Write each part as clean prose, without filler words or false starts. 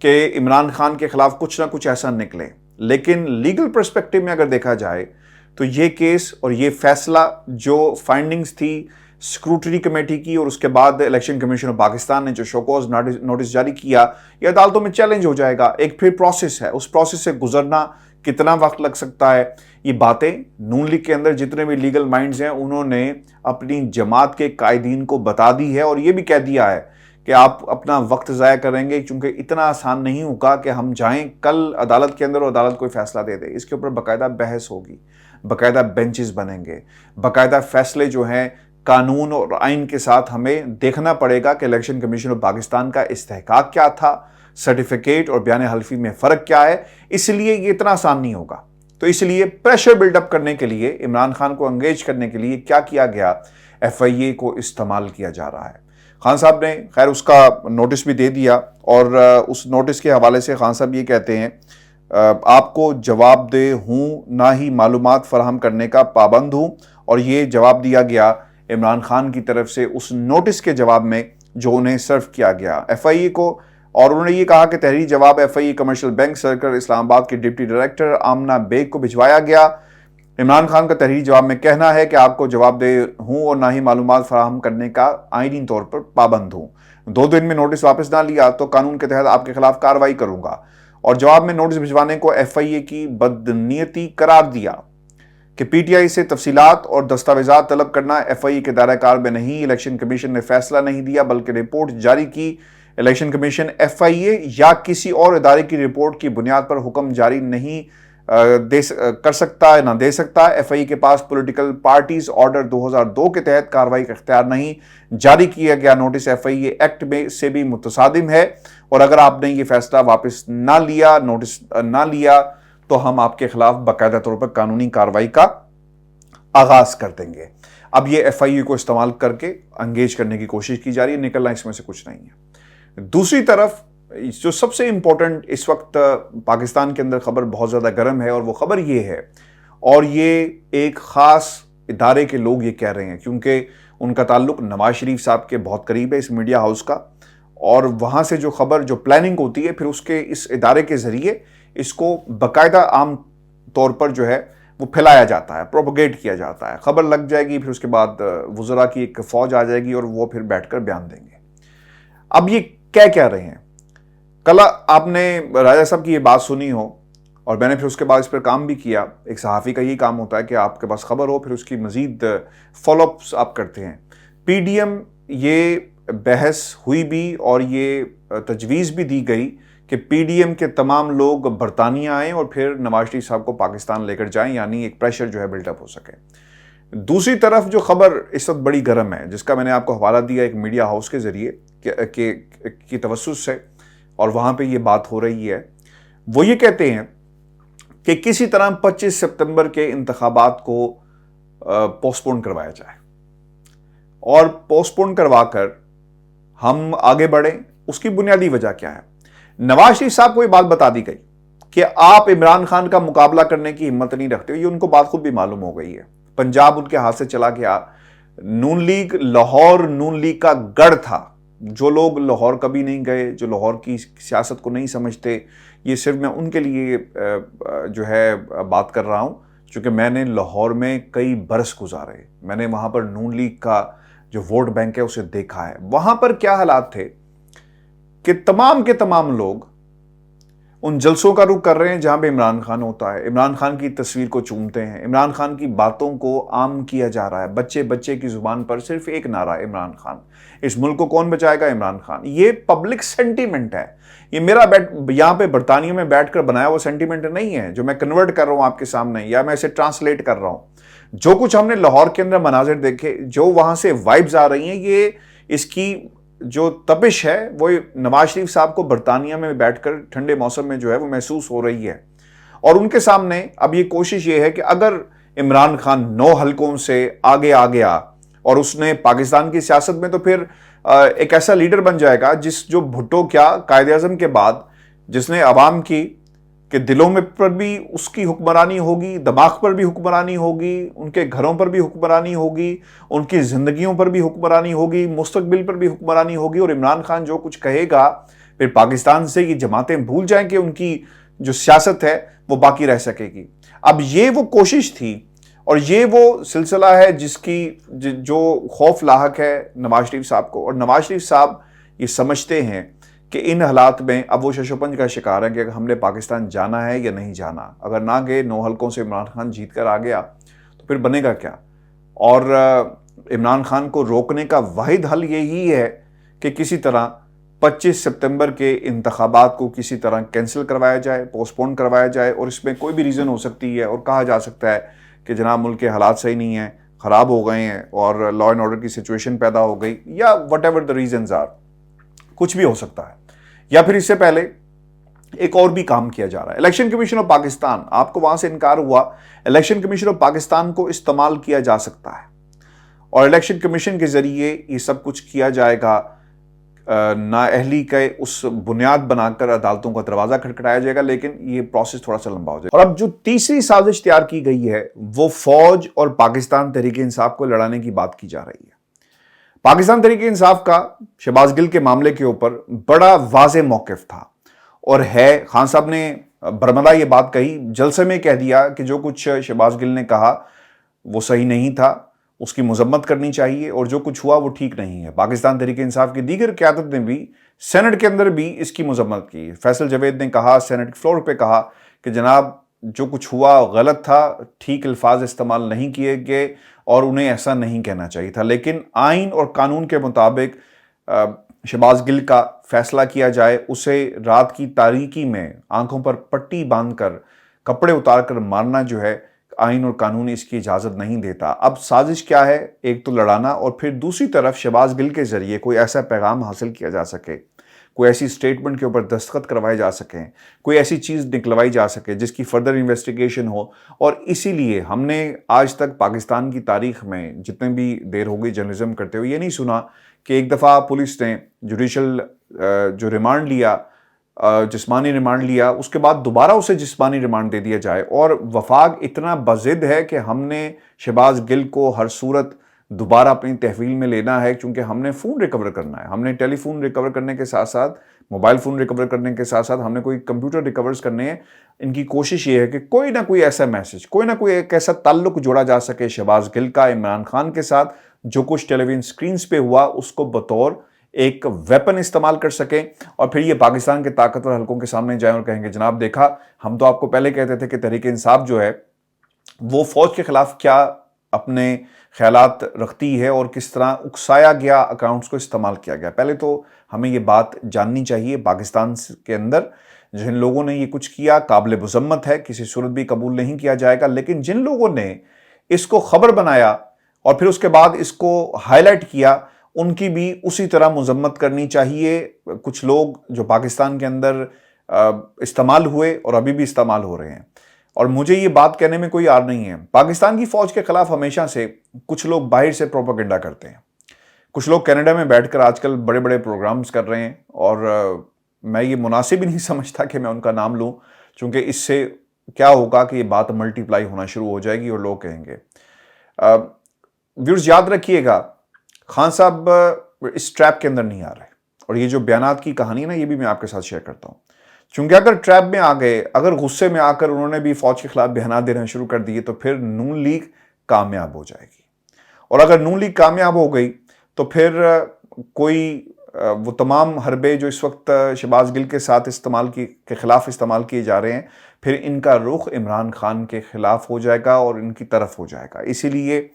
کہ عمران خان کے خلاف کچھ نہ کچھ ایسا نکلے، لیکن لیگل پرسپیکٹو میں اگر دیکھا جائے تو یہ کیس اور یہ فیصلہ جو فائنڈنگز تھی اسکروٹنی کمیٹی کی اور اس کے بعد الیکشن کمیشن آف پاکستان نے جو شوکوز نوٹس جاری کیا، یہ عدالتوں میں چیلنج ہو جائے گا۔ ایک پھر پروسیس ہے، اس پروسیس سے گزرنا کتنا وقت لگ سکتا ہے، یہ باتیں نون لیگ کے اندر جتنے بھی لیگل مائنڈز ہیں انہوں نے اپنی جماعت کے قائدین کو بتا دی ہے، اور یہ بھی کہہ دیا ہے کہ آپ اپنا وقت ضائع کریں گے کیونکہ اتنا آسان نہیں ہوگا کہ ہم جائیں کل عدالت کے اندر اور عدالت کوئی فیصلہ دے دے۔ اس کے اوپر باقاعدہ بحث ہوگی، باقاعدہ بینچز بنیں گے، باقاعدہ فیصلے جو ہیں قانون اور آئین کے ساتھ ہمیں دیکھنا پڑے گا کہ الیکشن کمیشن آف پاکستان کا استحقاق کیا تھا، سرٹیفکیٹ اور بیان حلفی میں فرق کیا ہے۔ اس لیے یہ اتنا آسان نہیں ہوگا، تو اس لیے پریشر بلڈ اپ کرنے کے لیے، عمران خان کو انگیج کرنے کے لیے کیا کیا گیا، ایف آئی اے کو استعمال کیا جا رہا ہے۔ خان صاحب نے خیر اس کا نوٹس بھی دے دیا، اور اس نوٹس کے حوالے سے خان صاحب یہ کہتے ہیں آپ کو جواب دہ ہوں، نہ ہی معلومات فراہم کرنے کا پابند ہوں، اور یہ جواب دیا گیا عمران خان کی طرف سے اس نوٹس کے جواب میں جو انہیں سرو کیا گیا ایف آئی اے کو، اور انہوں نے یہ کہا کہ تحریری جواب F I A commercial bank circle Islamabad کے ڈپٹی ڈائریکٹر آمنہ بیگ کو بھجوایا گیا۔ عمران خان کا تحریری جواب میں کہنا ہے کہ آپ کو جواب دہ ہوں اور نہ ہی معلومات فراہم کرنے کا آئینی طور پر پابند ہوں، 2 دن میں نوٹس واپس نہ لیا تو قانون کے تحت آپ کے خلاف کارروائی کروں گا، اور جواب میں نوٹس بھجوانے کو ایف آئی اے کی بدنیتی قرار دیا کہ پی ٹی آئی سے تفصیلات اور دستاویزات طلب کرنا ایف آئی اے کے دائرہ کار میں نہیں۔ الیکشن کمیشن نے فیصلہ نہیں دیا بلکہ رپورٹ جاری کی۔ الیکشن کمیشن ایف آئی اے یا کسی اور ادارے کی رپورٹ کی بنیاد پر حکم جاری نہیں کر سکتا، نہ دے سکتا۔ ایف آئی اے کے پاس پولیٹیکل پارٹیز آرڈر 2002 کے تحت کارروائی کا اختیار نہیں۔ جاری کیا گیا notice F I a act میں سے بھی متصادم ہے، اور اگر آپ نے یہ فیصلہ واپس نہ لیا، نوٹس نہ لیا، تو ہم آپ کے خلاف باقاعدہ طور پر قانونی کارروائی کا آغاز کر دیں گے۔ اب یہ ایف آئی اے کو استعمال کر کے انگیج کرنے کی کوشش کی جا رہی ہے، نکلنا اس میں سے کچھ نہیں ہے۔ دوسری طرف جو سب سے امپورٹنٹ اس وقت پاکستان کے اندر خبر بہت زیادہ گرم ہے، اور وہ خبر یہ ہے، اور یہ ایک خاص ادارے کے لوگ یہ کہہ رہے ہیں کیونکہ ان کا تعلق نواز شریف صاحب کے بہت قریب ہے، اس میڈیا ہاؤس کا، اور وہاں سے جو خبر جو پلاننگ ہوتی ہے پھر اس ادارے کے ذریعے اس کو باقاعدہ عام طور پر جو ہے وہ پھیلایا جاتا ہے، پروپیگیٹ کیا جاتا ہے۔ خبر لگ جائے گی، پھر اس کے بعد وزراء کی ایک فوج آ جائے گی اور وہ پھر بیٹھ کر بیان دیں گے۔ اب یہ کہہ رہے ہیں، کل آپ نے راجہ صاحب کی یہ بات سنی ہو، اور میں نے پھر اس کے بعد اس پر کام بھی کیا۔ ایک صحافی کا یہ کام ہوتا ہے کہ آپ کے پاس خبر ہو، پھر اس کی مزید فالو اپس آپ کرتے ہیں۔ پی ڈی ایم یہ بحث ہوئی بھی اور یہ تجویز بھی دی گئی کہ پی ڈی ایم کے تمام لوگ برطانیہ آئیں اور پھر نواز شریف صاحب کو پاکستان لے کر جائیں، یعنی ایک پریشر جو ہے بلڈ اپ ہو سکے۔ دوسری طرف جو خبر اس وقت بڑی گرم ہے، جس کا میں نے آپ کو حوالہ دیا ایک میڈیا ہاؤس کے ذریعے کی توسط سے، اور وہاں پہ یہ بات ہو رہی ہے، وہ یہ کہتے ہیں کہ کسی طرح 25 ستمبر کے انتخابات کو پوسٹ پون کروایا جائے، اور پوسٹ پون کروا کر ہم آگے بڑھیں۔ اس کی بنیادی وجہ کیا ہے؟ نواز شریف صاحب کو یہ بات بتا دی گئی کہ آپ عمران خان کا مقابلہ کرنے کی ہمت نہیں رکھتے، یہ ان کو بات خود بھی معلوم ہو گئی ہے۔ پنجاب ان کے ہاتھ سے چلا گیا، نون لیگ لاہور نون لیگ کا گڑھ تھا۔ جو لوگ لاہور کبھی نہیں گئے، جو لاہور کی سیاست کو نہیں سمجھتے، یہ صرف میں ان کے لیے جو ہے بات کر رہا ہوں، چونکہ میں نے لاہور میں کئی برس گزارے، میں نے وہاں پر نون لیگ کا جو ووٹ بینک ہے اسے دیکھا ہے۔ وہاں پر کیا حالات تھے کہ تمام کے تمام لوگ ان جلسوں کا رخ کر رہے ہیں جہاں پہ عمران خان ہوتا ہے، عمران خان کی تصویر کو چومتے ہیں، عمران خان کی باتوں کو عام کیا جا رہا ہے، بچے بچے کی زبان پر صرف ایک نعرہ، عمران خان، اس ملک کو کون بچائے گا؟ عمران خان۔ یہ پبلک سینٹیمنٹ ہے، یہ میرا یہاں پہ برطانیہ میں بیٹھ کر بنایا وہ سینٹیمنٹ نہیں ہے جو میں کنورٹ کر رہا ہوں آپ کے سامنے، یا میں اسے ٹرانسلیٹ کر رہا ہوں۔ جو کچھ ہم نے لاہور کے اندر مناظر دیکھے، جو وہاں سے وائبز آ رہی ہیں، یہ اس کی جو تپش ہے وہ نواز شریف صاحب کو برطانیہ میں بیٹھ کر ٹھنڈے موسم میں جو ہے وہ محسوس ہو رہی ہے۔ اور ان کے سامنے اب یہ کوشش یہ ہے کہ اگر عمران خان 9 حلقوں سے آگے آ گیا اور اس نے پاکستان کی سیاست میں، تو پھر ایک ایسا لیڈر بن جائے گا جو بھٹو کیا قائد اعظم کے بعد، جس نے عوام کی کہ دلوں میں پر بھی اس کی حکمرانی ہوگی، دماغ پر بھی حکمرانی ہوگی، ان کے گھروں پر بھی حکمرانی ہوگی، ان کی زندگیوں پر بھی حکمرانی ہوگی، مستقبل پر بھی حکمرانی ہوگی، اور عمران خان جو کچھ کہے گا پھر پاکستان سے یہ جماعتیں بھول جائیں کہ ان کی جو سیاست ہے وہ باقی رہ سکے گی. اب یہ وہ کوشش تھی اور یہ وہ سلسلہ ہے جس کی جو خوف لاحق ہے نواز شریف صاحب کو. اور نواز شریف صاحب یہ سمجھتے ہیں کہ ان حالات میں اب وہ ششوپنج کا شکار ہے کہ اگر ہم نے پاکستان جانا ہے یا نہیں جانا. اگر نہ گئے 9 حلقوں سے عمران خان جیت کر آ گیا تو پھر بنے گا کیا؟ اور عمران خان کو روکنے کا واحد حل یہی ہے کہ کسی طرح 25 سپتمبر کے انتخابات کو کسی طرح کینسل کروایا جائے، پوسٹ پون کروایا جائے. اور اس میں کوئی بھی ریزن ہو سکتی ہے اور کہا جا سکتا ہے کہ جناب ملک کے حالات صحیح نہیں ہیں، خراب ہو گئے ہیں اور لا اینڈ آرڈر کی سچویشن پیدا ہو گئی، یا whatever the reasons are, کچھ بھی ہو سکتا ہے. یا پھر اس سے پہلے ایک اور بھی کام کیا جا رہا ہے. الیکشن کمیشن آف پاکستان، آپ کو وہاں سے انکار ہوا، الیکشن کمیشن آف پاکستان کو استعمال کیا جا سکتا ہے اور الیکشن کمیشن کے ذریعے یہ سب کچھ کیا جائے گا. نااہلی کا اس بنیاد بنا کر عدالتوں کا دروازہ کھٹکھٹایا جائے گا، لیکن یہ پروسیس تھوڑا سا لمبا ہو جائے گا. اور اب جو تیسری سازش تیار کی گئی ہے وہ فوج اور پاکستان تحریک انصاف کو لڑانے کی بات کی جا رہی ہے. پاکستان تحریک انصاف کا شہباز گل کے معاملے کے اوپر بڑا واضح موقف تھا اور ہے. خان صاحب نے برمدہ یہ بات کہی، جلسے میں کہہ دیا کہ جو کچھ شہباز گل نے کہا وہ صحیح نہیں تھا، اس کی مذمت کرنی چاہیے، اور جو کچھ ہوا وہ ٹھیک نہیں ہے. پاکستان تحریک انصاف کی دیگر قیادت نے بھی سینٹ کے اندر بھی اس کی مذمت کی. فیصل جاوید نے کہا، سینٹ فلور پہ کہا کہ جناب جو کچھ ہوا غلط تھا، ٹھیک الفاظ استعمال نہیں کیے گئے اور انہیں ایسا نہیں کہنا چاہیے تھا. لیکن آئین اور قانون کے مطابق شہباز گل کا فیصلہ کیا جائے، اسے رات کی تاریکی میں آنکھوں پر پٹی باندھ کر کپڑے اتار کر مارنا جو ہے آئین اور قانون اس کی اجازت نہیں دیتا. اب سازش کیا ہے؟ ایک تو لڑانا، اور پھر دوسری طرف شہباز گل کے ذریعے کوئی ایسا پیغام حاصل کیا جا سکے، کوئی ایسی سٹیٹمنٹ کے اوپر دستخط کروائے جا سکیں، کوئی ایسی چیز نکلوائی جا سکے جس کی فردر انویسٹیگیشن ہو. اور اسی لیے ہم نے آج تک پاکستان کی تاریخ میں جتنے بھی دیر ہو گئی جرنلزم کرتے ہوئے یہ نہیں سنا کہ ایک دفعہ پولیس نے جوڈیشل جو ریمانڈ لیا، جسمانی ریمانڈ لیا، اس کے بعد دوبارہ اسے جسمانی ریمانڈ دے دیا جائے. اور وفاق اتنا بضد ہے کہ ہم نے شہباز گل کو ہر صورت دوبارہ اپنی تحویل میں لینا ہے، کیونکہ ہم نے فون ریکور کرنا ہے. ہم نے ٹیلی فون ریکور کرنے کے ساتھ ساتھ، موبائل فون ریکور کرنے کے ساتھ ساتھ ہم نے کوئی کمپیوٹر ریکورز کرنے ہیں. ان کی کوشش یہ ہے کہ کوئی نہ کوئی ایسا میسج، کوئی نہ کوئی ایک ایسا تعلق جوڑا جا سکے شہباز گل کا عمران خان کے ساتھ. جو کچھ ٹیلی ویژن سکرینز پہ ہوا اس کو بطور ایک ویپن استعمال کر سکیں، اور پھر یہ پاکستان کے طاقتور حلقوں کے سامنے جائیں اور کہیں گے جناب دیکھا، ہم تو آپ کو پہلے کہتے تھے کہ تحریک انصاف جو ہے وہ فوج کے خلاف کیا اپنے خیالات رکھتی ہے اور کس طرح اکسایا گیا اکاؤنٹس کو استعمال کیا گیا. پہلے تو ہمیں یہ بات جاننی چاہیے. پاکستان کے اندر جن لوگوں نے یہ کچھ کیا قابل مذمت ہے، کسی صورت بھی قبول نہیں کیا جائے گا. لیکن جن لوگوں نے اس کو خبر بنایا اور پھر اس کے بعد اس کو ہائی لائٹ کیا، ان کی بھی اسی طرح مذمت کرنی چاہیے. کچھ لوگ جو پاکستان کے اندر استعمال ہوئے اور ابھی بھی استعمال ہو رہے ہیں، اور مجھے یہ بات کہنے میں کوئی عار نہیں ہے. پاکستان کی فوج کے خلاف ہمیشہ سے کچھ لوگ باہر سے پروپیگنڈا کرتے ہیں. کچھ لوگ کینیڈا میں بیٹھ کر آج کل بڑے بڑے پروگرامز کر رہے ہیں، اور میں یہ مناسب ہی نہیں سمجھتا کہ میں ان کا نام لوں، چونکہ اس سے کیا ہوگا کہ یہ بات ملٹی پلائی ہونا شروع ہو جائے گی اور لوگ کہیں گے. ویورز یاد رکھیے گا، خان صاحب اس ٹریپ کے اندر نہیں آ رہے. اور یہ جو بیانات کی کہانی نا، یہ بھی میں آپ کے ساتھ شیئر کرتا ہوں. چونکہ اگر ٹریپ میں آ گئے، اگر غصے میں آ کر انہوں نے بھی فوج کے خلاف بیانات دینا شروع کر دیے، تو پھر نون لیگ کامیاب ہو جائے گی. اور اگر نون لیگ کامیاب ہو گئی تو پھر کوئی وہ تمام حربے جو اس وقت شہباز گل کے ساتھ کے خلاف استعمال کیے جا رہے ہیں، پھر ان کا رخ عمران خان کے خلاف ہو جائے گا اور ان کی طرف ہو جائے گا. اسی لیے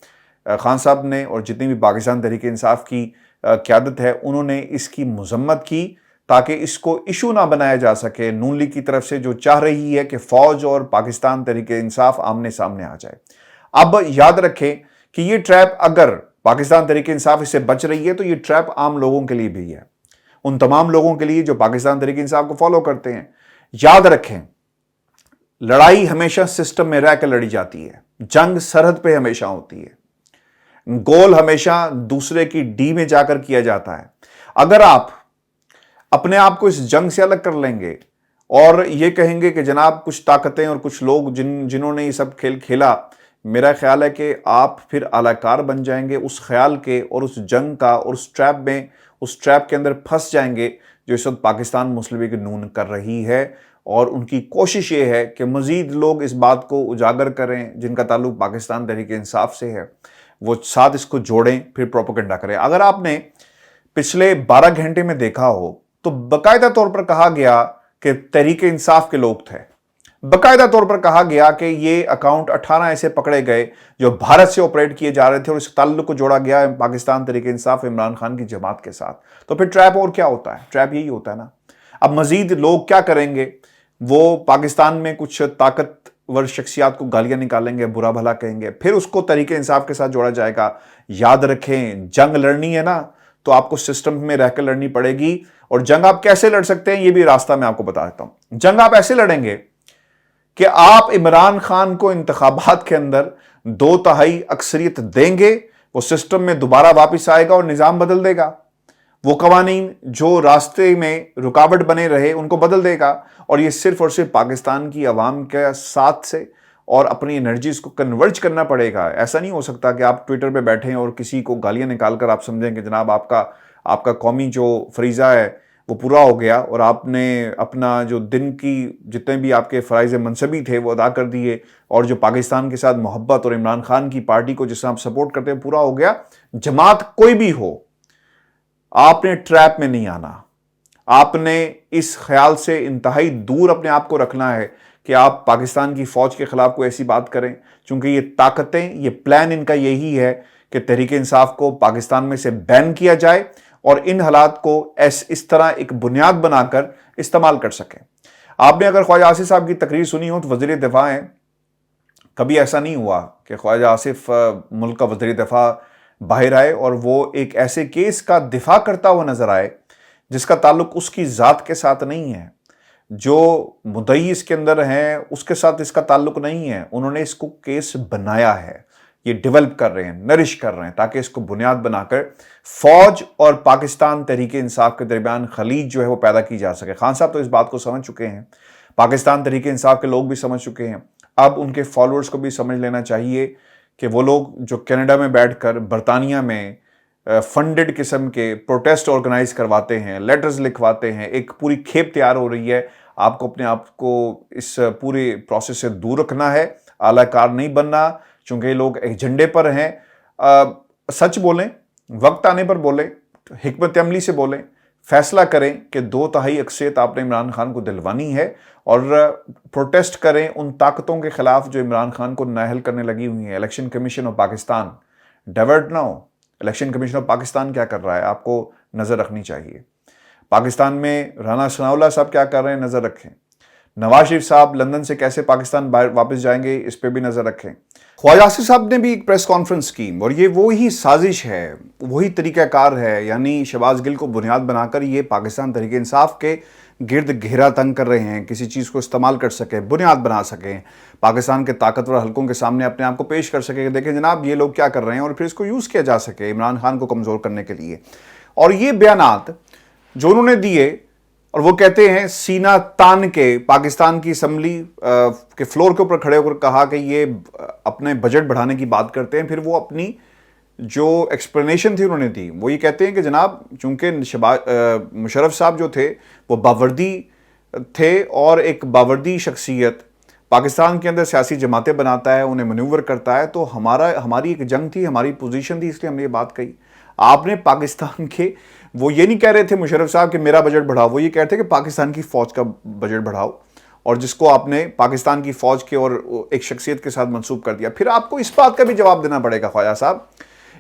خان صاحب نے اور جتنی بھی پاکستان تحریک انصاف کی قیادت ہے، انہوں نے اس کی مذمت کی تاکہ اس کو ایشو نہ بنایا جا سکے نون لیگ کی طرف سے، جو چاہ رہی ہے کہ فوج اور پاکستان تحریک انصاف آمنے سامنے آ جائے. اب یاد رکھیں کہ یہ ٹریپ اگر پاکستان تحریک انصاف اس سے بچ رہی ہے تو یہ ٹریپ عام لوگوں کے لیے بھی ہے، ان تمام لوگوں کے لیے جو پاکستان تحریک انصاف کو فالو کرتے ہیں. یاد رکھیں، لڑائی ہمیشہ سسٹم میں رہ کر لڑی جاتی ہے، جنگ سرحد پہ ہمیشہ ہوتی ہے، گول ہمیشہ دوسرے کی ڈی میں جا کر کیا جاتا ہے. اگر آپ اپنے آپ کو اس جنگ سے الگ کر لیں گے اور یہ کہیں گے کہ جناب کچھ طاقتیں اور کچھ لوگ جنہوں نے یہ سب کھیل کھیلا، میرا خیال ہے کہ آپ پھر اعلی کار بن جائیں گے اس خیال کے اور اس جنگ کا، اور اس ٹریپ کے اندر پھنس جائیں گے جو اس وقت پاکستان مسلم لیگ نون کر رہی ہے، اور ان کی کوشش یہ ہے کہ مزید لوگ اس بات کو اجاگر کریں جن کا تعلق پاکستان تحریک انصاف سے ہے، وہ ساتھ اس کو جوڑیں، پھر پروپیگنڈا کریں۔ اگر آپ نے پچھلے 12 گھنٹے میں دیکھا ہو تو باقاعدہ طور پر کہا گیا کہ تحریک انصاف کے لوگ تھے، باقاعدہ طور پر کہا گیا کہ یہ اکاؤنٹ 18 ایسے پکڑے گئے جو بھارت سے آپریٹ کیے جا رہے تھے، اور اس تعلق کو جوڑا گیا پاکستان تحریک انصاف عمران خان کی جماعت کے ساتھ۔ تو پھر ٹریپ اور کیا ہوتا ہے؟ ٹریپ یہی ہوتا ہے نا۔ اب مزید لوگ کیا کریں گے؟ وہ پاکستان میں کچھ طاقتور شخصیات کو گالیاں نکالیں گے، برا بھلا کہیں گے، پھر اس کو تحریک انصاف کے ساتھ جوڑا جائے گا۔ یاد رکھیں، جنگ لڑنی ہے نا تو آپ کو سسٹم میں رہ کر لڑنی پڑے گی، اور جنگ آپ کیسے لڑ سکتے ہیں یہ بھی راستہ میں آپ کو بتا دیتا ہوں۔ جنگ آپ ایسے لڑیں گے کہ آپ عمران خان کو انتخابات کے اندر 2/3 اکثریت دیں گے، وہ سسٹم میں دوبارہ واپس آئے گا اور نظام بدل دے گا، وہ قوانین جو راستے میں رکاوٹ بنے رہے ان کو بدل دے گا، اور یہ صرف اور صرف پاکستان کی عوام کے ساتھ سے اور اپنی انرجیز کو کنورج کرنا پڑے گا۔ ایسا نہیں ہو سکتا کہ آپ ٹویٹر پہ بیٹھیں اور کسی کو گالیاں نکال کر آپ سمجھیں کہ جناب آپ کا قومی جو فریضہ ہے وہ پورا ہو گیا، اور آپ نے اپنا جو دن کی جتنے بھی آپ کے فرائض منصبی تھے وہ ادا کر دیے، اور جو پاکستان کے ساتھ محبت اور عمران خان کی پارٹی کو جس سے آپ سپورٹ کرتے ہیں پورا ہو گیا۔ جماعت کوئی بھی ہو، آپ نے ٹریپ میں نہیں آنا۔ آپ نے اس خیال سے انتہائی دور اپنے آپ کو رکھنا ہے کہ آپ پاکستان کی فوج کے خلاف کوئی ایسی بات کریں، چونکہ یہ طاقتیں، یہ پلان ان کا یہی ہے کہ تحریک انصاف کو پاکستان میں سے بین کیا جائے، اور ان حالات کو اس طرح ایک بنیاد بنا کر استعمال کر سکیں۔ آپ نے اگر خواجہ آصف صاحب کی تقریر سنی ہو تو وزیر دفاع ہیں، کبھی ایسا نہیں ہوا کہ خواجہ آصف ملک کا وزیر دفاع باہر آئے اور وہ ایک ایسے کیس کا دفاع کرتا ہوا نظر آئے جس کا تعلق اس کی ذات کے ساتھ نہیں ہے، جو مدعی اس کے اندر ہیں اس کے ساتھ اس کا تعلق نہیں ہے۔ انہوں نے اس کو کیس بنایا ہے، یہ ڈیولپ کر رہے ہیں، نرش کر رہے ہیں، تاکہ اس کو بنیاد بنا کر فوج اور پاکستان تحریک انصاف کے درمیان خلیج جو ہے وہ پیدا کی جا سکے۔ خان صاحب تو اس بات کو سمجھ چکے ہیں، پاکستان تحریک انصاف کے لوگ بھی سمجھ چکے ہیں، اب ان کے فالوورز کو بھی سمجھ لینا چاہیے کہ وہ لوگ جو کینیڈا میں بیٹھ کر برطانیہ میں فنڈڈ قسم کے پروٹیسٹ آرگنائز کرواتے ہیں، لیٹرز لکھواتے ہیں، ایک پوری کھیپ تیار ہو رہی ہے۔ آپ کو اپنے آپ کو اس پورے پروسیس سے دور رکھنا ہے، اعلی کار نہیں بننا، چونکہ یہ لوگ ایجنڈے پر ہیں۔ سچ بولیں، وقت آنے پر بولیں، حکمت عملی سے بولیں، فیصلہ کریں کہ 2/3 اکثریت آپ نے عمران خان کو دلوانی ہے، اور پروٹیسٹ کریں ان طاقتوں کے خلاف جو عمران خان کو نااہل کرنے لگی ہوئی ہیں۔ Election commission of Pakistan divert نہ ہو۔ الیکشن کمیشن آف پاکستان کیا کر رہا ہے آپ کو نظر رکھنی چاہیے۔ پاکستان میں رانا ثناء اللہ صاحب کیا کر رہے ہیں نظر رکھیں۔ نواز شریف صاحب لندن سے کیسے پاکستان واپس جائیں گے اس پہ بھی نظر رکھیں۔ خواجہ آصف صاحب نے بھی ایک پریس کانفرنس کی، اور یہ وہی سازش ہے، وہی طریقہ کار ہے، یعنی شہباز گل کو بنیاد بنا کر یہ پاکستان تحریک انصاف کے گرد گھیرا تنگ کر رہے ہیں، کسی چیز کو استعمال کر سکیں، بنیاد بنا سکیں، پاکستان کے طاقتور حلقوں کے سامنے اپنے آپ کو پیش کر سکیں کہ دیکھیں جناب یہ لوگ کیا کر رہے ہیں، اور پھر اس کو یوز کیا جا سکے عمران خان کو کمزور کرنے کے لیے۔ اور یہ بیانات جو انہوں نے دیے، اور وہ کہتے ہیں سینہ تان کے پاکستان کی اسمبلی کے فلور کے اوپر کھڑے ہو کر کہا کہ یہ اپنے بجٹ بڑھانے کی بات کرتے ہیں، پھر وہ اپنی جو ایکسپلینیشن تھی انہوں نے دی، وہ یہ کہتے ہیں کہ جناب چونکہ مشرف صاحب جو تھے وہ باوردی تھے، اور ایک باوردی شخصیت پاکستان کے اندر سیاسی جماعتیں بناتا ہے، انہیں مینیور کرتا ہے، تو ہماری ایک جنگ تھی، ہماری پوزیشن تھی، اس لیے ہم نے یہ بات کہی۔ آپ نے پاکستان کے، وہ یہ نہیں کہہ رہے تھے مشرف صاحب کہ میرا بجٹ بڑھاؤ، وہ یہ کہتے ہیں کہ پاکستان کی فوج کا بجٹ بڑھاؤ، اور جس کو آپ نے پاکستان کی فوج کے اور ایک شخصیت کے ساتھ منسوب کر دیا۔ پھر آپ کو اس بات کا بھی جواب دینا پڑے گا خواجہ صاحب۔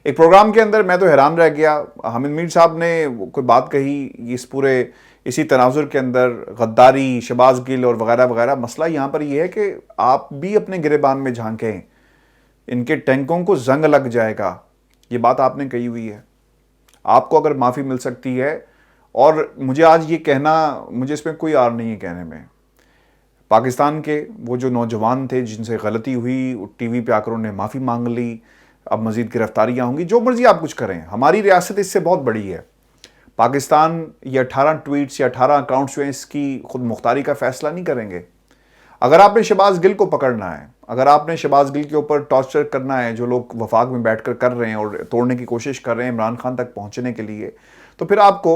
ایک پروگرام کے اندر میں تو حیران رہ گیا، حامد میر صاحب نے کوئی بات کہی اس پورے اسی تناظر کے اندر، غداری، شہباز گل اور وغیرہ وغیرہ۔ مسئلہ یہاں پر یہ ہے کہ آپ بھی اپنے گریبان میں جھانکیں، ان کے ٹینکوں کو زنگ لگ جائے گا، یہ بات آپ نے کہی ہوئی ہے۔ آپ کو اگر معافی مل سکتی ہے، اور مجھے آج یہ کہنا، مجھے اس میں کوئی آر نہیں ہے کہنے میں، پاکستان کے وہ جو نوجوان تھے جن سے غلطی ہوئی، ٹی وی پہ آ کر انہوں نے معافی مانگ لی، اب مزید گرفتاریاں ہوں گی، جو مرضی آپ کچھ کریں، ہماری ریاست اس سے بہت بڑی ہے۔ پاکستان یہ 18 ٹویٹس یا 18 اکاؤنٹس جو ہیں اس کی خود مختاری کا فیصلہ نہیں کریں گے۔ اگر آپ نے شہباز گل کو پکڑنا ہے، اگر آپ نے شہباز گل کے اوپر ٹارچر کرنا ہے جو لوگ وفاق میں بیٹھ کر رہے ہیں اور توڑنے کی کوشش کر رہے ہیں عمران خان تک پہنچنے کے لیے، تو پھر آپ کو